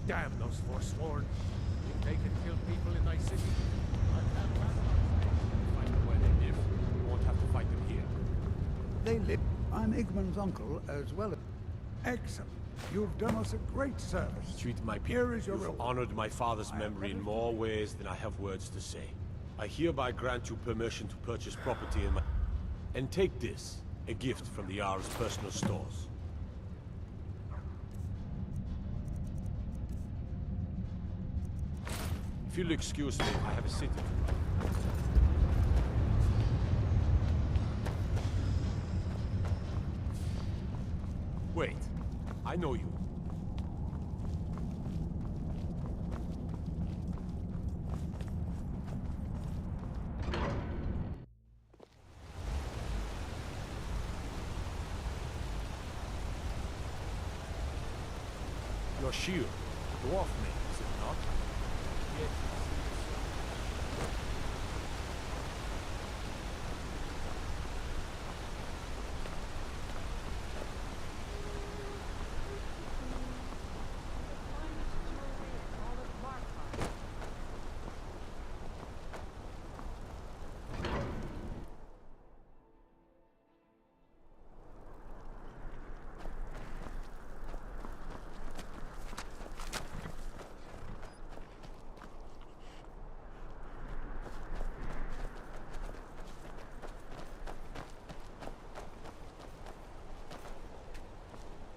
Damn those forsworn. If they can kill people in thy city, I'll have Find them where they live. We won't have to fight them here. They live. I'm Igman's uncle as well. Excellent. You've done us a great service. Treat my people. Here is your You've reward. honored my father's memory in more ways than I have words to say. I hereby grant you permission to purchase property in my... And take this, a gift from the Jarl's personal stores. If you'll excuse me, I have a city to run. Wait, I know you. Your shield, the dwarf made, is it not? Yes.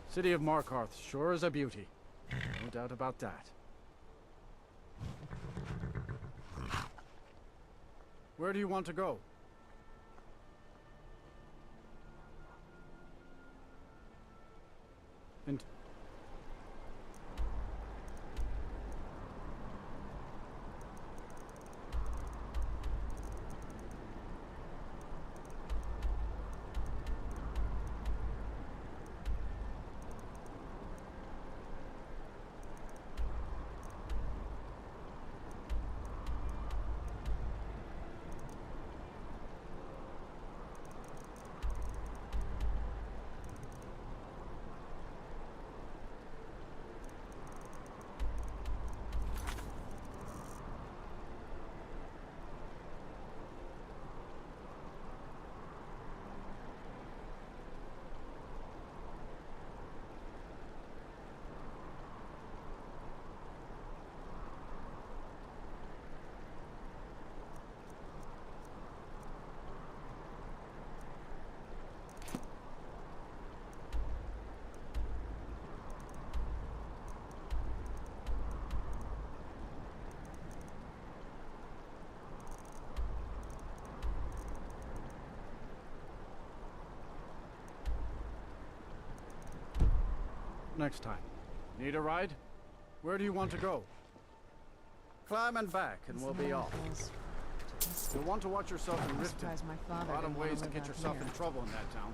City of Markarth sure is a beauty. No doubt about that. Where do you want to go? And... Next time. Need a ride? Where do you want to go? Climb and back, and we'll be off. You'll want to watch yourself in Riften. A lot of ways to get yourself in trouble in that town.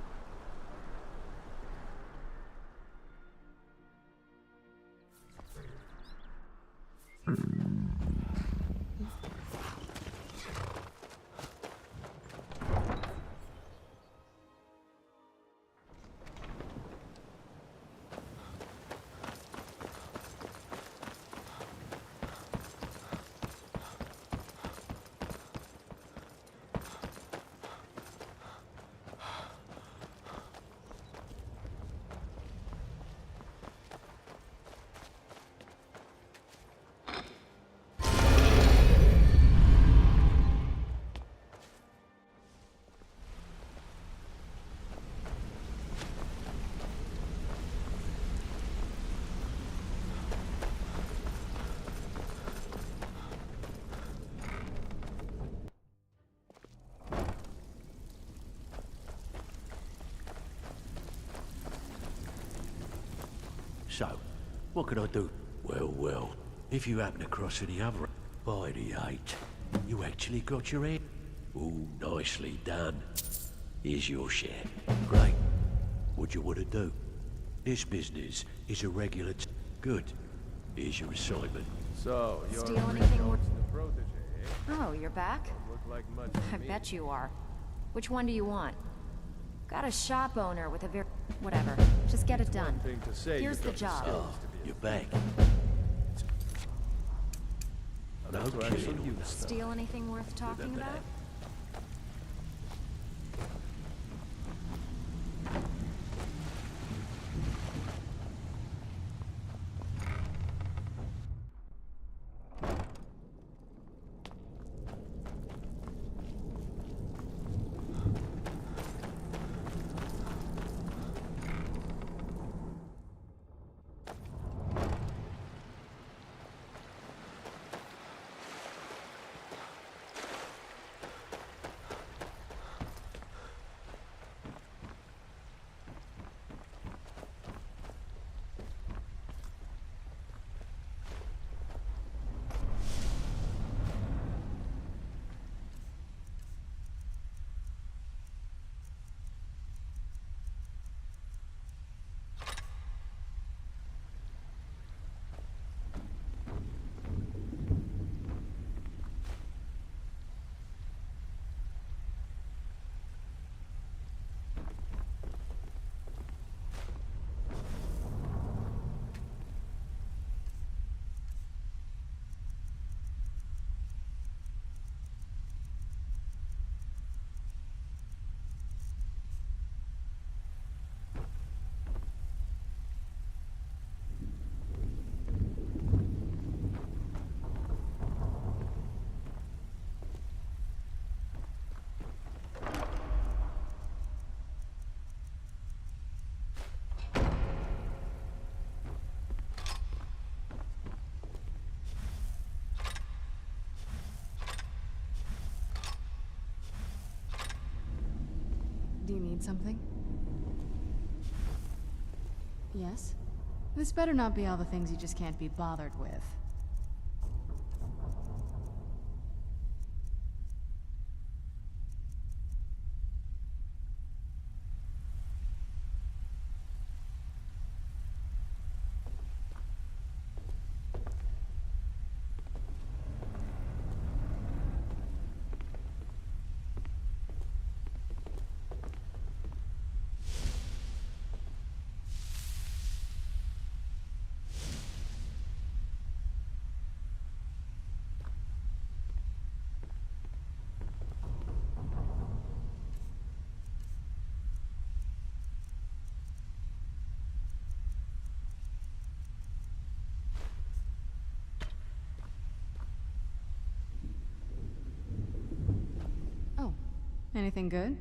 So, what could I do? Well, well. If you happen across any other... By the 8, you actually got your head. Ooh, nicely done. Here's your share. Great. What you want to do? This business is a regular... Good. Here's your assignment. So, you're Steal anything Rick's the protege, eh? Oh, you're back? Don't look like much to I me. bet you are. Which one do you want? Got a shop owner with a very... Whatever. Just get it It's done. one thing to say Here's you've the got job. skills Ah, to be a you're back. Another to killing actual or use, though. Steal anything worth talking Remember about? that. Do you need something? Yes? This better not be all the things you just can't be bothered with. Oh, anything good?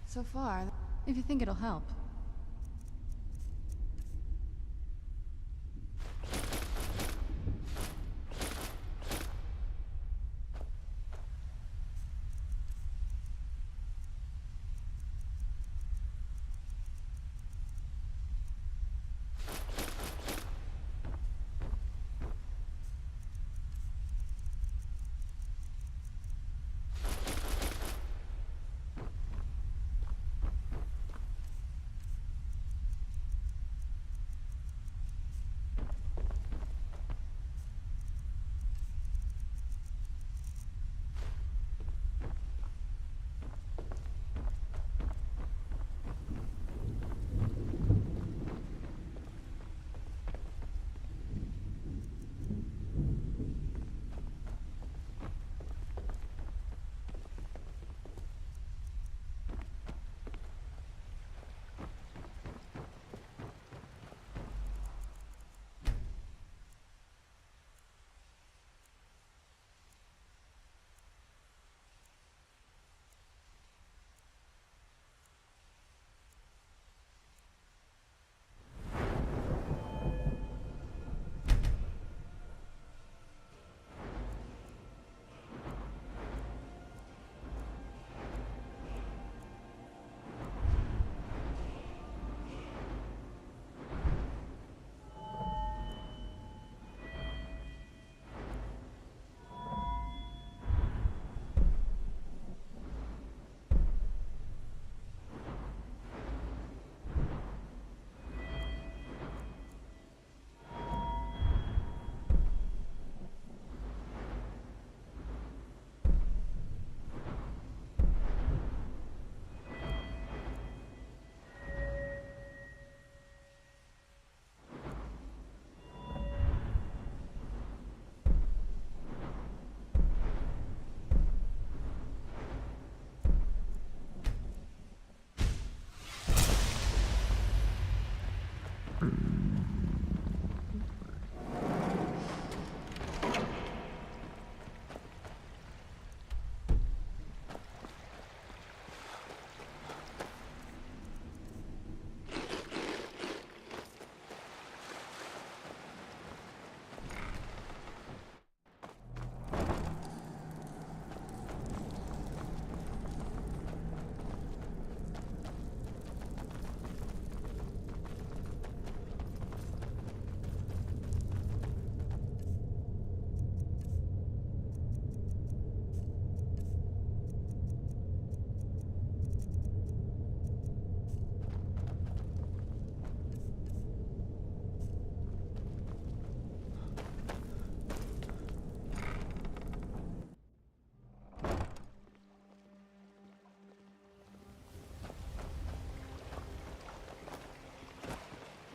So far, if you think it'll help.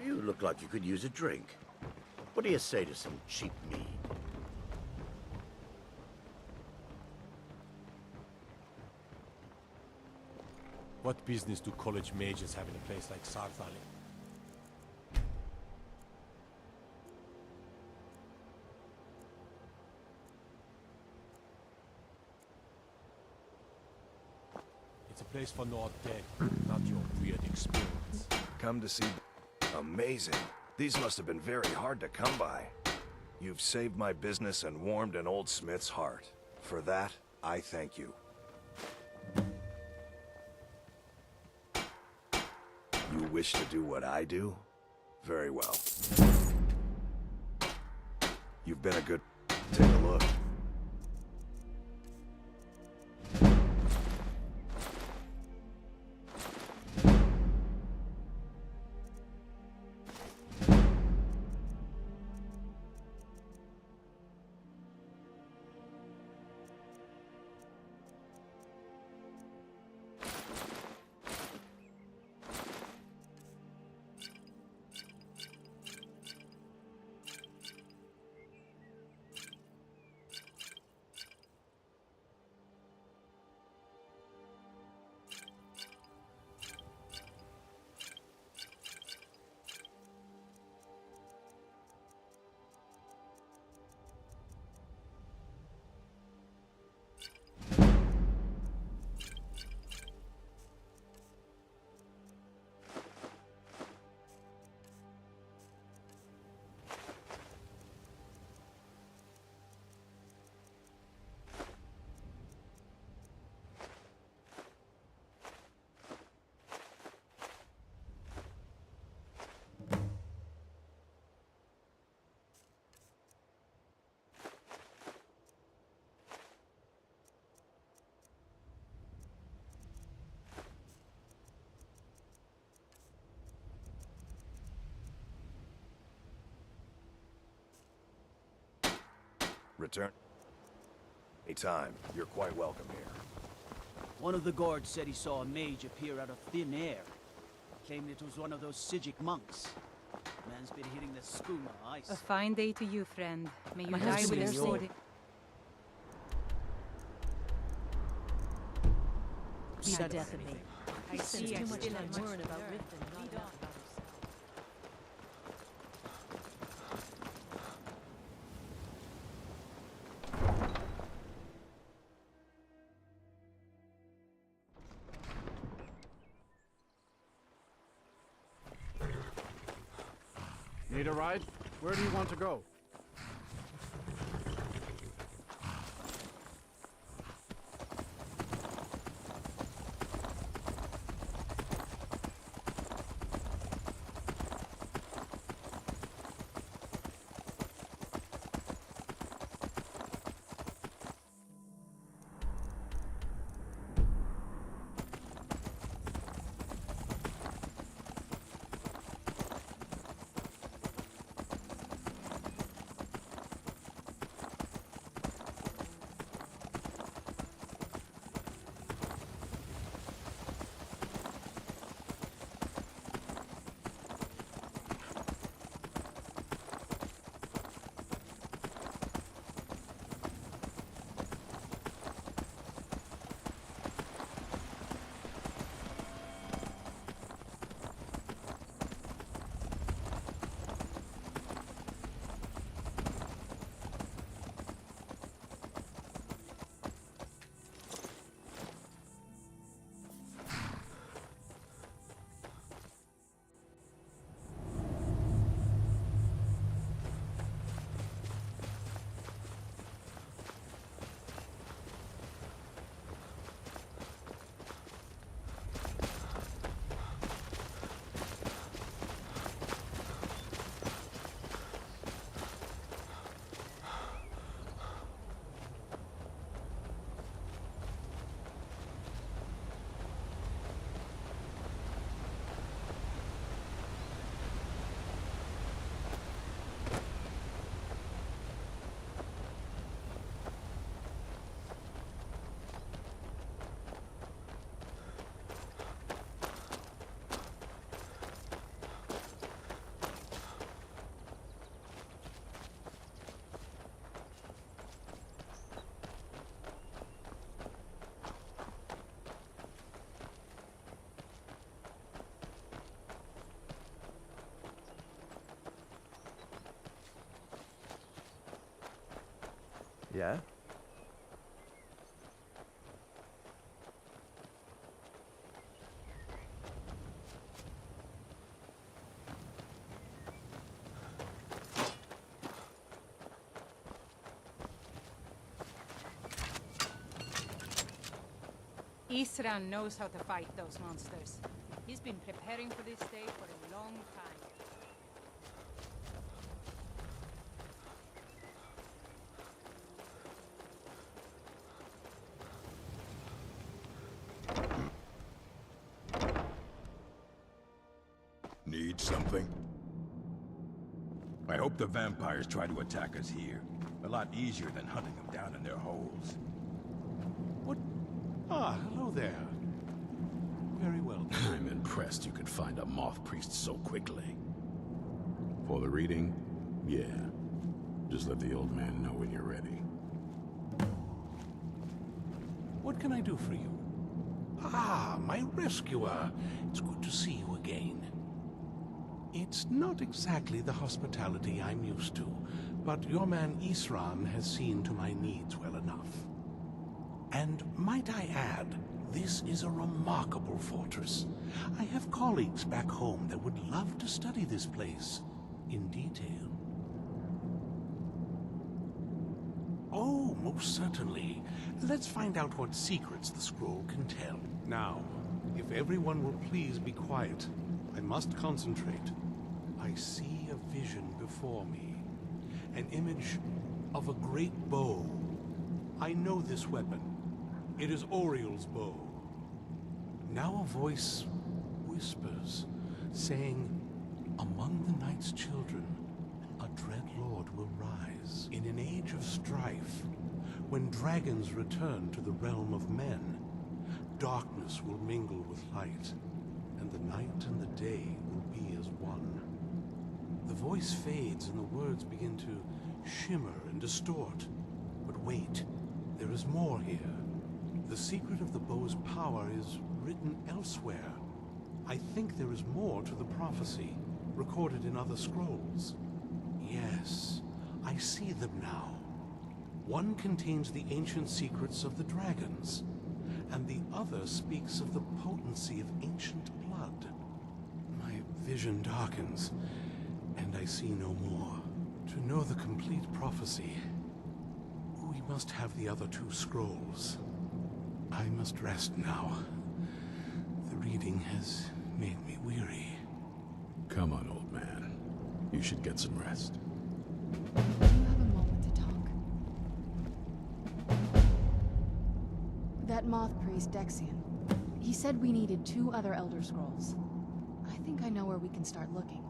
You look like you could use a drink. What do you say to some cheap mead? What business do college majors have in a place like Sarthali? It's a place for not dead, not your weird experience. Come to see... Amazing. These must have been very hard to come by. You've saved my business and warmed an old smith's heart. For that, I thank you. You wish to do what I do? Very well. You've been a good... Take a look. Return. Anytime. You're quite welcome here. One of the guards said he saw a mage appear out of thin air. Claimed it was one of those Sijic monks. Man's been hitting the skooma ice. A fine day to you, friend. May you My die husband with your is sword. Be the death of me. I see Too much time worrying about Riften and not enough about herself. Need a ride? Where do you want to go? Yeah? Isran knows how to fight those monsters. He's been preparing for this day for a long time. Need something? I hope the vampires try to attack us here. A lot easier than hunting them down in their holes. What? Ah, hello there. Very well. I'm impressed you could find a moth priest so quickly. For the reading? Yeah. Just let the old man know when you're ready. What can I do for you? Ah, my rescuer. It's good to see you again. It's not exactly the hospitality I'm used to, but your man Isran has seen to my needs well enough. And might I add, this is a remarkable fortress. I have colleagues back home that would love to study this place in detail. Oh, most certainly. Let's find out what secrets the scroll can tell. Now, if everyone will please be quiet, I must concentrate. I see a vision before me. An image of a great bow. I know this weapon. It is Oriel's bow. Now a voice whispers, saying, among the night's children, a dread lord will rise. In an age of strife, when dragons return to the realm of men, darkness will mingle with light, and the night and the day will be as one. The voice fades and the words begin to shimmer and distort. But wait, there is more here. The secret of the bow's power is written elsewhere. I think there is more to the prophecy, recorded in other scrolls. Yes, I see them now. One contains the ancient secrets of the dragons, and the other speaks of the potency of ancient blood. My vision darkens, and I see no more. To know the complete prophecy, we must have the other two scrolls. I must rest now. The reading has made me weary. Come on, old man. You should get some rest. Do you have a moment to talk? That moth priest, Dexian. He said we needed 2 other Elder Scrolls. I think I know where we can start looking.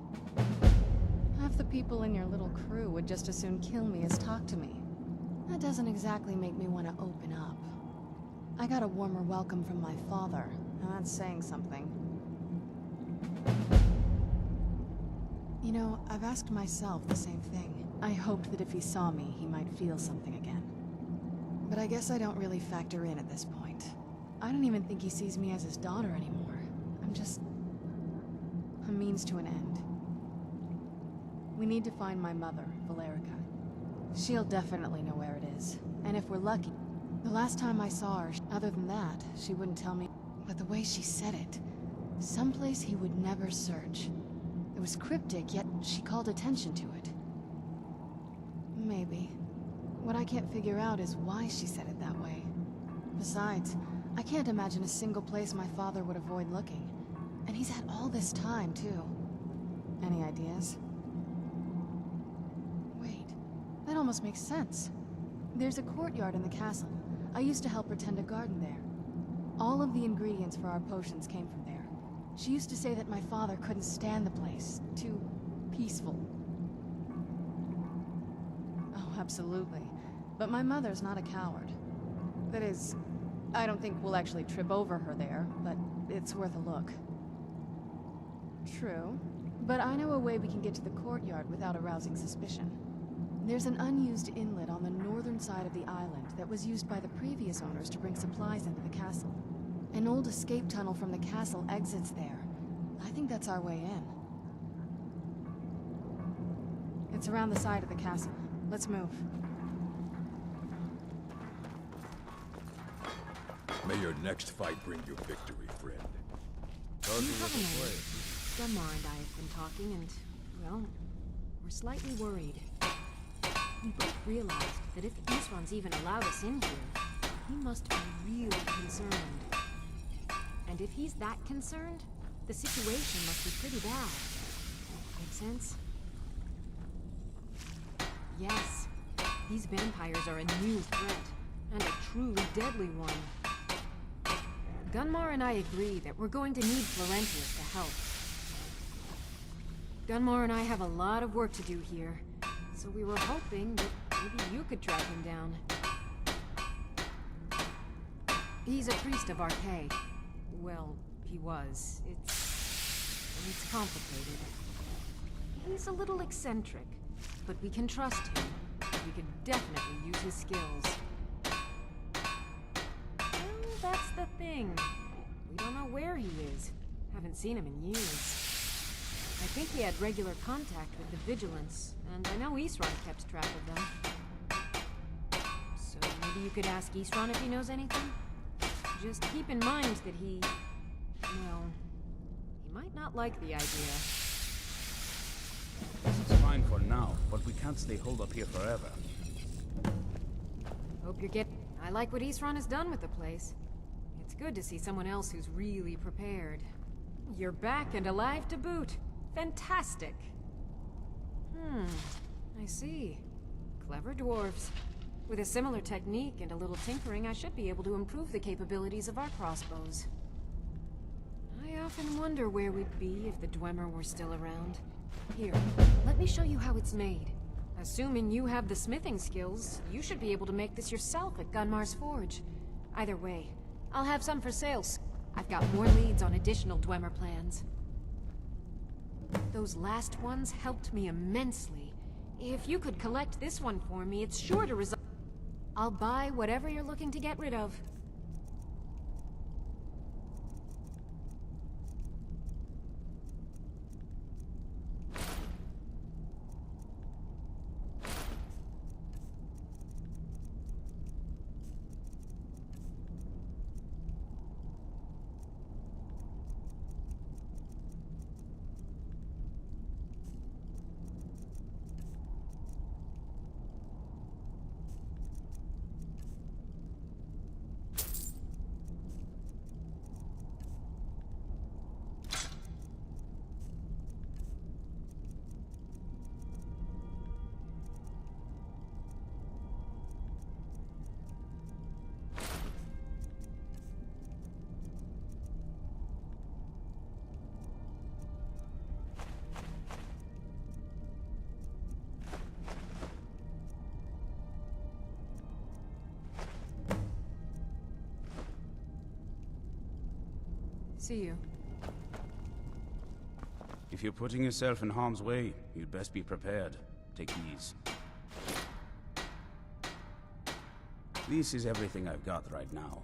Half the people in your little crew would just as soon kill me as talk to me. That doesn't exactly make me want to open up. I got a warmer welcome from my father, and that's saying something. You know, I've asked myself the same thing. I hoped that if he saw me, he might feel something again. But I guess I don't really factor in at this point. I don't even think he sees me as his daughter anymore. I'm just a means to an end. We need to find my mother, Valerica. She'll definitely know where it is. And if we're lucky, the last time I saw her, other than that, she wouldn't tell me. But the way she said it, someplace he would never search. It was cryptic, yet she called attention to it. Maybe. What I can't figure out is why she said it that way. Besides, I can't imagine a single place my father would avoid looking. And he's had all this time, too. Any ideas? Wait, that almost makes sense. There's a courtyard in the castle. I used to help her tend a garden there. All of the ingredients for our potions came from there. She used to say that my father couldn't stand the place. Too peaceful. Oh, absolutely. But my mother's not a coward. That is, I don't think we'll actually trip over her there, but it's worth a look. True. But I know a way we can get to the courtyard without arousing suspicion. There's an unused inlet on the northern side of the island that was used by the previous owners to bring supplies into the castle. An old escape tunnel from the castle exits there. I think that's our way in. It's around the side of the castle. Let's move. May your next fight bring you victory, friend. Gunmar and I have been talking and, well, we're slightly worried. We both realized that if Isran's even allowed us in here, he must be really concerned. And if he's that concerned, the situation must be pretty bad. Make sense? Yes, these vampires are a new threat, and a truly deadly one. Gunmar and I agree that we're going to need Florentius to help. Gunmar and I have a lot of work to do here, so we were hoping that maybe you could track him down. He's a priest of Arcay. Well, he was. It's complicated. He's a little eccentric, but we can trust him. We could definitely use his skills. Well, that's the thing. We don't know where he is. Haven't seen him in years. I think he had regular contact with the Vigilance, and I know Isran kept track of them. So maybe you could ask Isran if he knows anything? Just keep in mind that he... well, he might not like the idea. This is fine for now, but we can't stay holed up here forever. Hope you're getting... I like what Isran has done with the place. It's good to see someone else who's really prepared. You're back and alive to boot. Fantastic. I see. Clever dwarves. With a similar technique and a little tinkering, I should be able to improve the capabilities of our crossbows. I often wonder where we'd be if the Dwemer were still around. Here, let me show you how it's made. Assuming you have the smithing skills, you should be able to make this yourself at Gunmar's Forge. Either way, I'll have some for sale. I've got more leads on additional Dwemer plans. Those last ones helped me immensely. If you could collect this one for me, it's sure to result... I'll buy whatever you're looking to get rid of. See you. If you're putting yourself in harm's way, you'd best be prepared. Take these. This is everything I've got right now.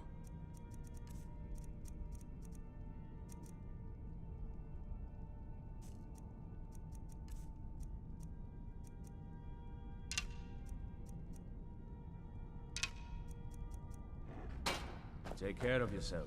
Take care of yourself.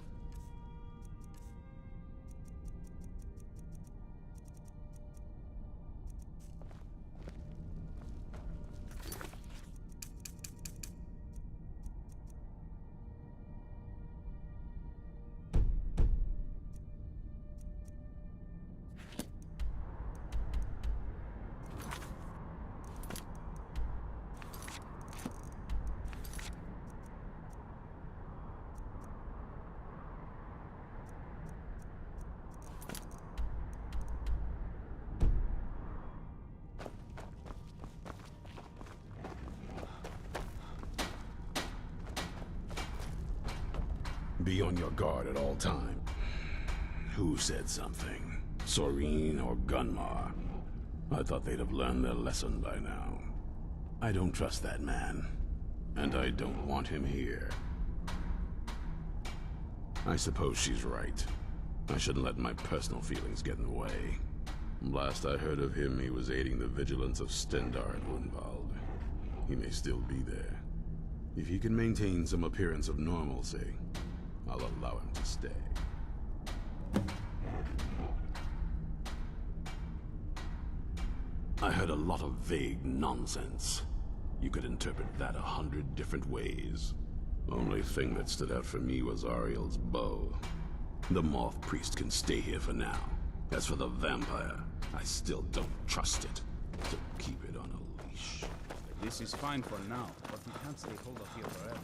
Be on your guard at all times. Who said something? Soreen or Gunmar? I thought they'd have learned their lesson by now. I don't trust that man. And I don't want him here. I suppose she's right. I shouldn't let my personal feelings get in the way. Last I heard of him, he was aiding the vigilance of Stendarr and Unvald. He may still be there. If he can maintain some appearance of normalcy, I'll allow him to stay. I heard a lot of vague nonsense. You could interpret that 100 different ways. Only thing that stood out for me was Ariel's bow. The Moth Priest can stay here for now. As for the vampire, I still don't trust it. So keep it on a leash. This is fine for now, but we can't stay hold up here forever.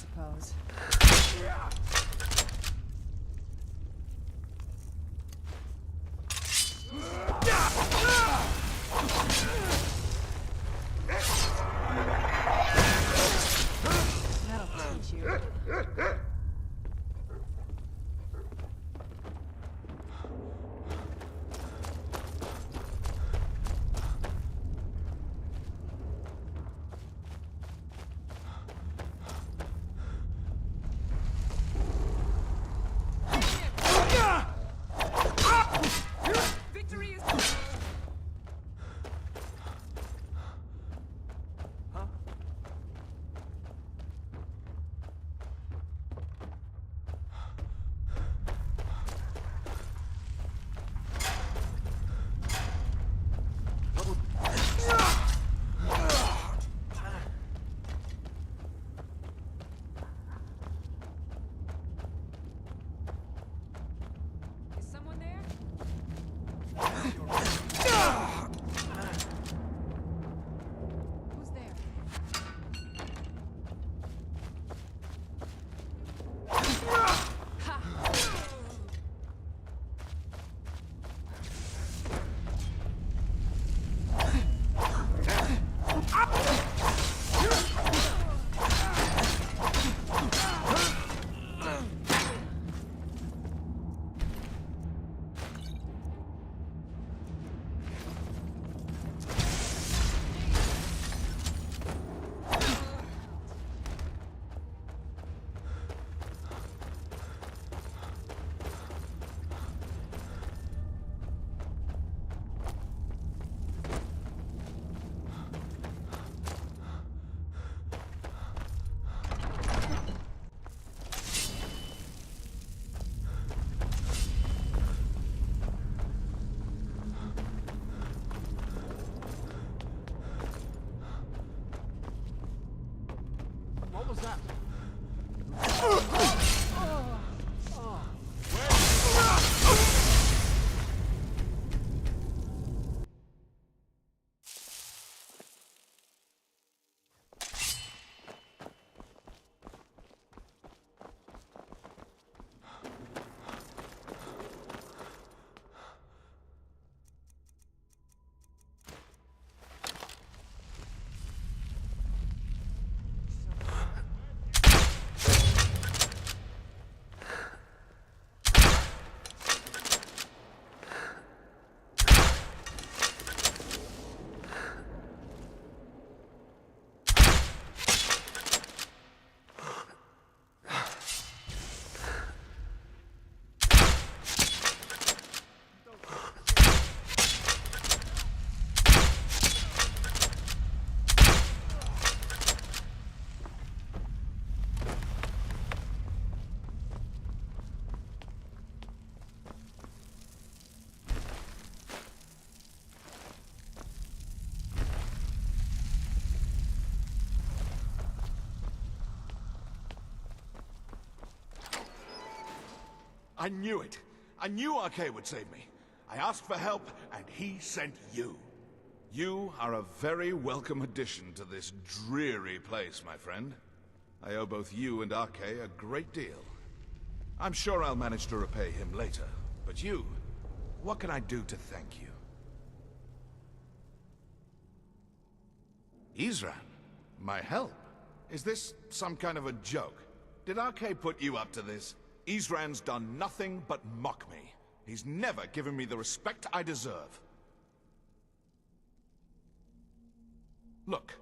suppose. That'll teach you. Victory is... Is someone there? Who's there? What was that? I knew it. I knew RK would save me. I asked for help, and he sent you. You are a very welcome addition to this dreary place, my friend. I owe both you and RK a great deal. I'm sure I'll manage to repay him later. But you, what can I do to thank you? Isran, my help? Is this some kind of a joke? Did RK put you up to this? Isran's done nothing but mock me. He's never given me the respect I deserve. Look,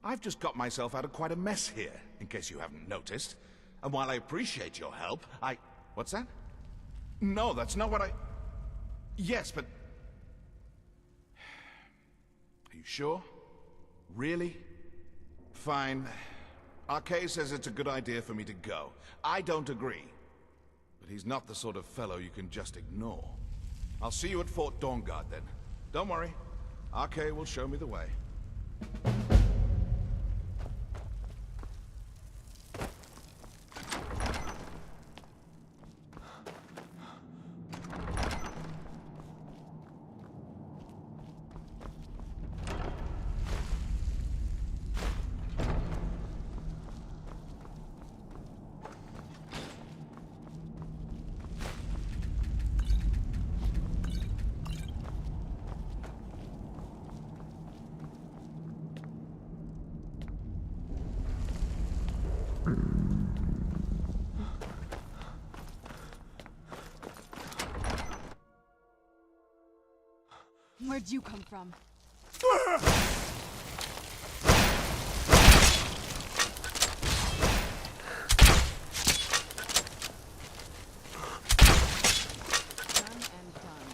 I've just got myself out of quite a mess here, in case you haven't noticed. And while I appreciate your help, What's that? No, that's not what I... Yes, but... Are you sure? Really? Fine. RK says it's a good idea for me to go. I don't agree. But he's not the sort of fellow you can just ignore. I'll see you at Fort Dawnguard then. Don't worry. RK will show me the way. Where'd you come from? Done and done.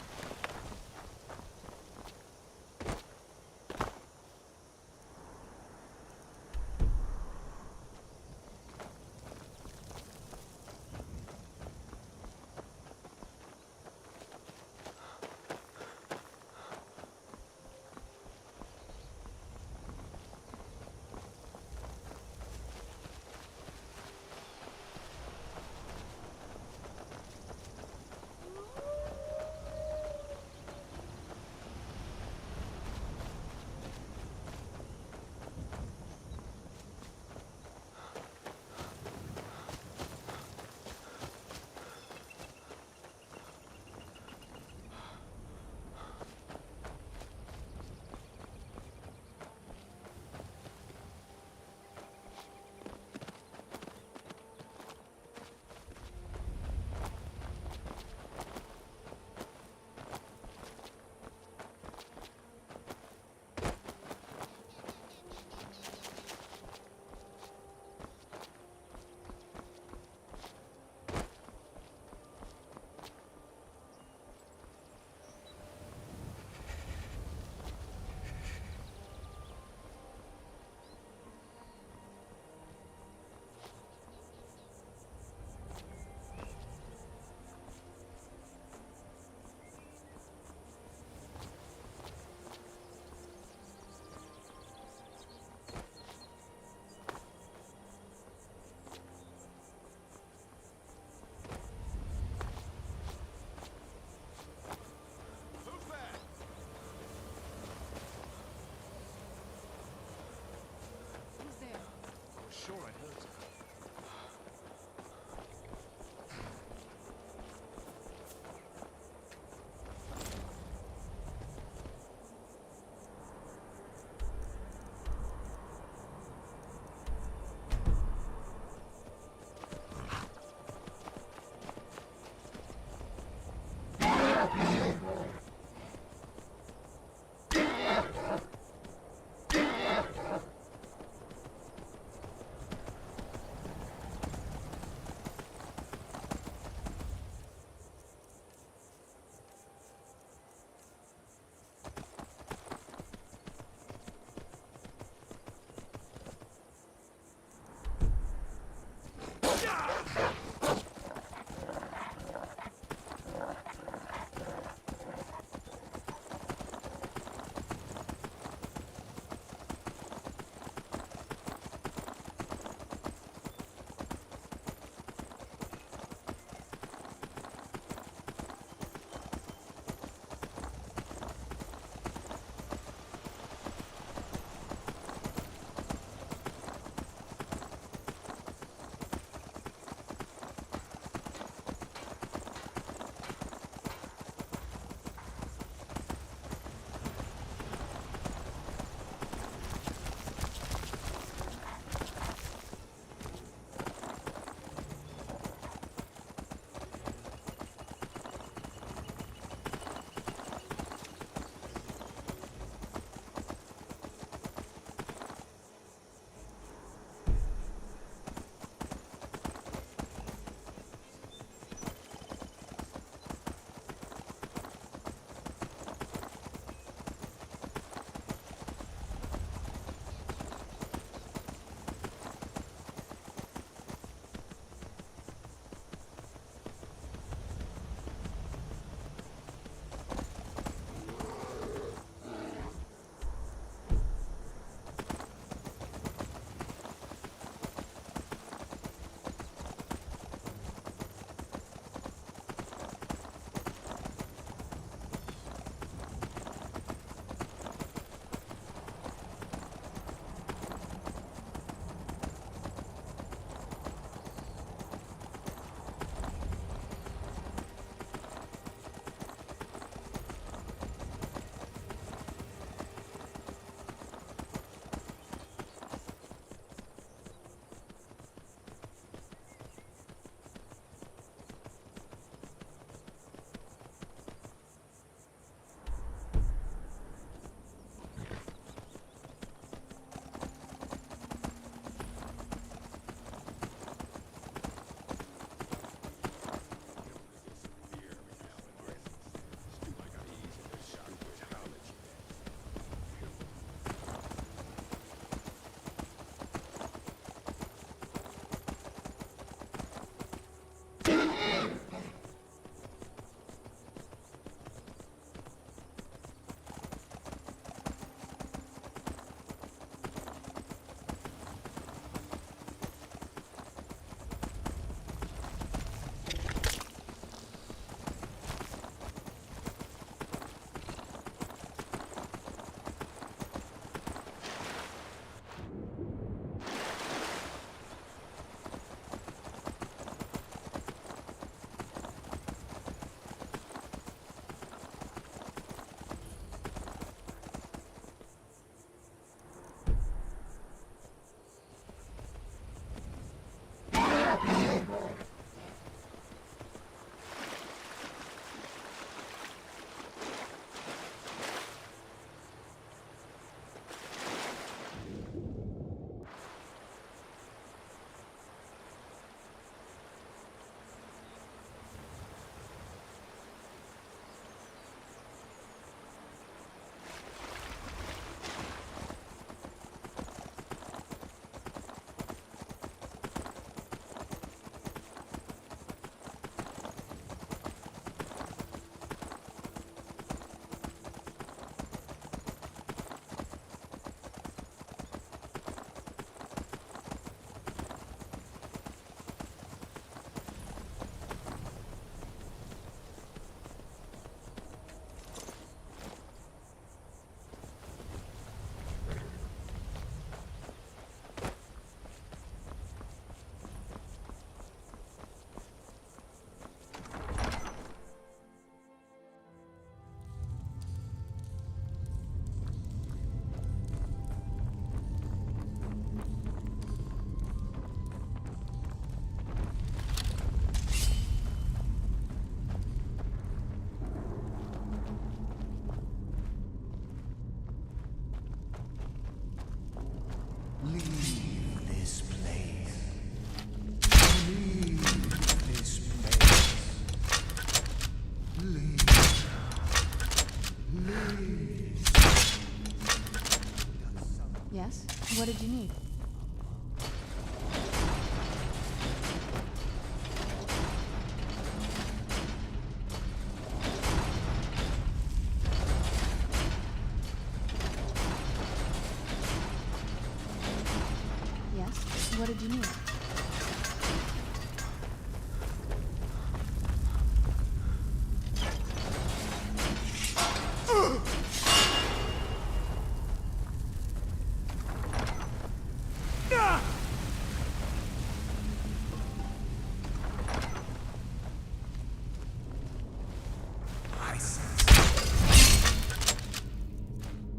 What did you need?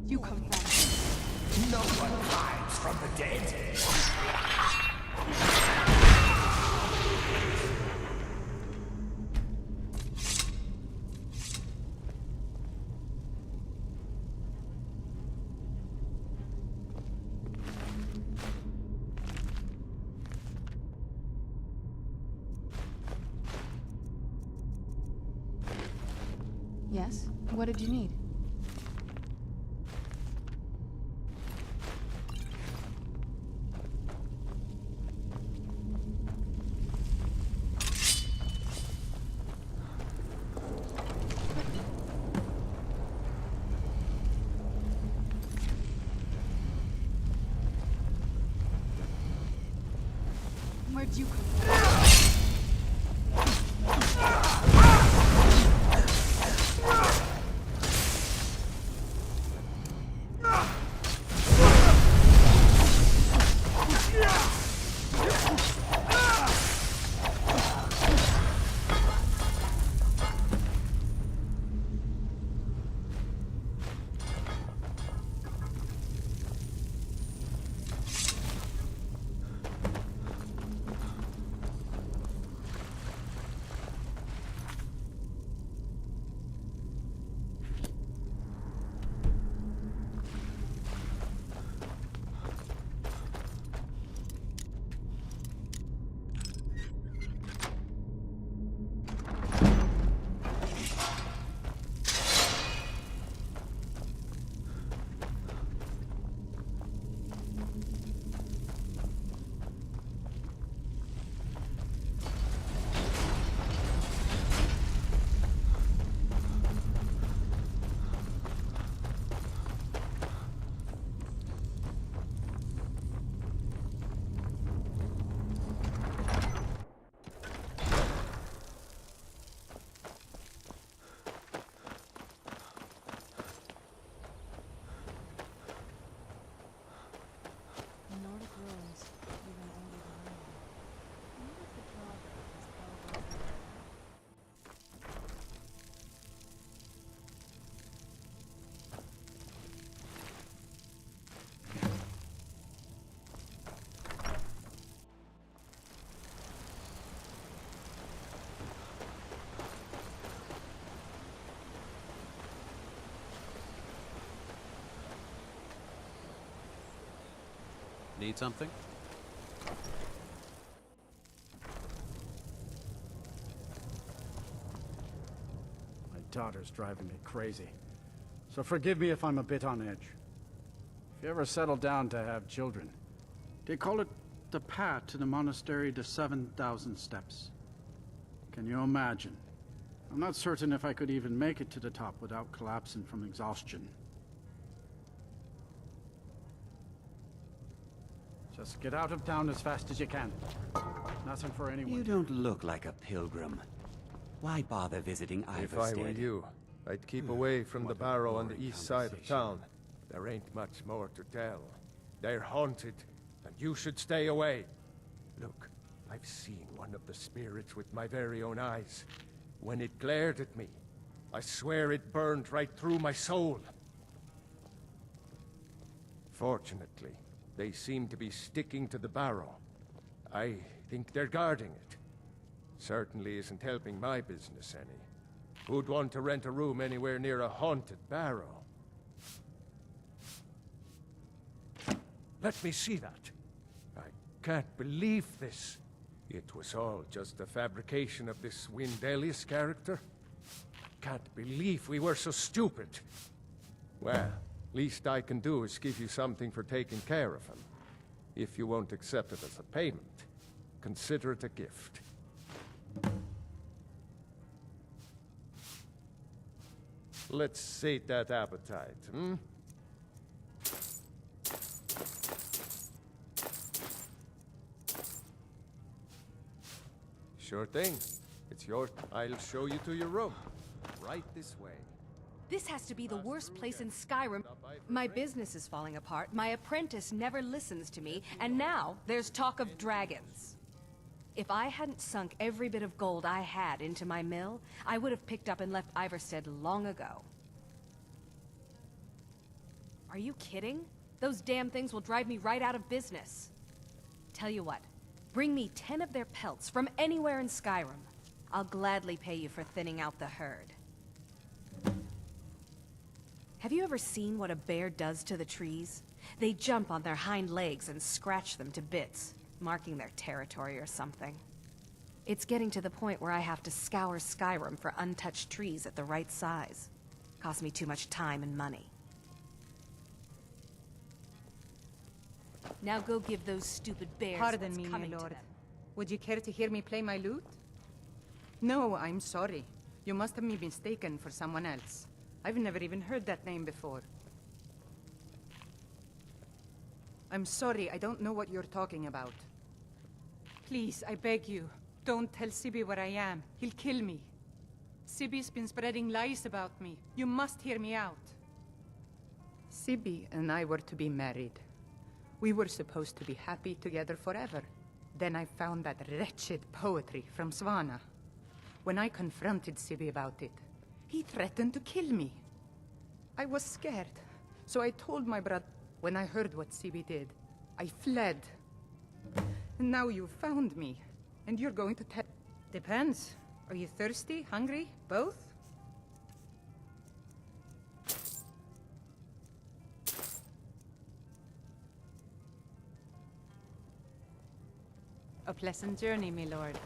You come back. No one hides from the dead. Yes? What did you need? Where'd you come from? Nordic ruins, even older than I am. I wonder if the drawbridge is held over there. Need something? My daughter's driving me crazy. So forgive me if I'm a bit on edge. If you ever settle down to have children, they call it the path to the monastery to 7,000 steps. Can you imagine? I'm not certain if I could even make it to the top without collapsing from exhaustion. Just get out of town as fast as you can. Nothing for anyone. You don't look like a pilgrim. Why bother visiting Iverstead? If I were you, I'd keep away from the barrow on the east side of town. There ain't much more to tell. They're haunted, and you should stay away. Look, I've seen one of the spirits with my very own eyes. When it glared at me, I swear it burned right through my soul. Fortunately, they seem to be sticking to the barrow. I think they're guarding it. Certainly isn't helping my business any. Who'd want to rent a room anywhere near a haunted barrow? Let me see that. I can't believe this. It was all just a fabrication of this Windelius character. Can't believe we were so stupid. Well, least I can do is give you something for taking care of him. If you won't accept it as a payment, consider it a gift. Let's sate that appetite, hmm? Sure thing. It's your... I'll show you to your room. Right this way. This has to be the worst place in Skyrim. My business is falling apart, my apprentice never listens to me, and now there's talk of dragons. If I hadn't sunk every bit of gold I had into my mill, I would have picked up and left Iverstead long ago. Are you kidding? Those damn things will drive me right out of business. Tell you what, bring me 10 of their pelts from anywhere in Skyrim. I'll gladly pay you for thinning out the herd. Have you ever seen what a bear does to the trees? They jump on their hind legs and scratch them to bits, marking their territory or something. It's getting to the point where I have to scour Skyrim for untouched trees at the right size. Costs me too much time and money. Now go give those stupid bears Pardon what's me, my coming to lord. them. Would you care to hear me play my lute? No, I'm sorry. You must have me mistaken for someone else. I've never even heard that name before. I'm sorry, I don't know what you're talking about. Please, I beg you, don't tell Sibi where I am. He'll kill me. Sibi's been spreading lies about me. You must hear me out. Sibi and I were to be married. We were supposed to be happy together forever. Then I found that wretched poetry from Svana. When I confronted Sibi about it, he threatened to kill me. I was scared, so I told my brother. When I heard what Sibi did, I fled. And now you found me, and you're going to tell... Depends. Are you thirsty, hungry, both? A pleasant journey, my lord.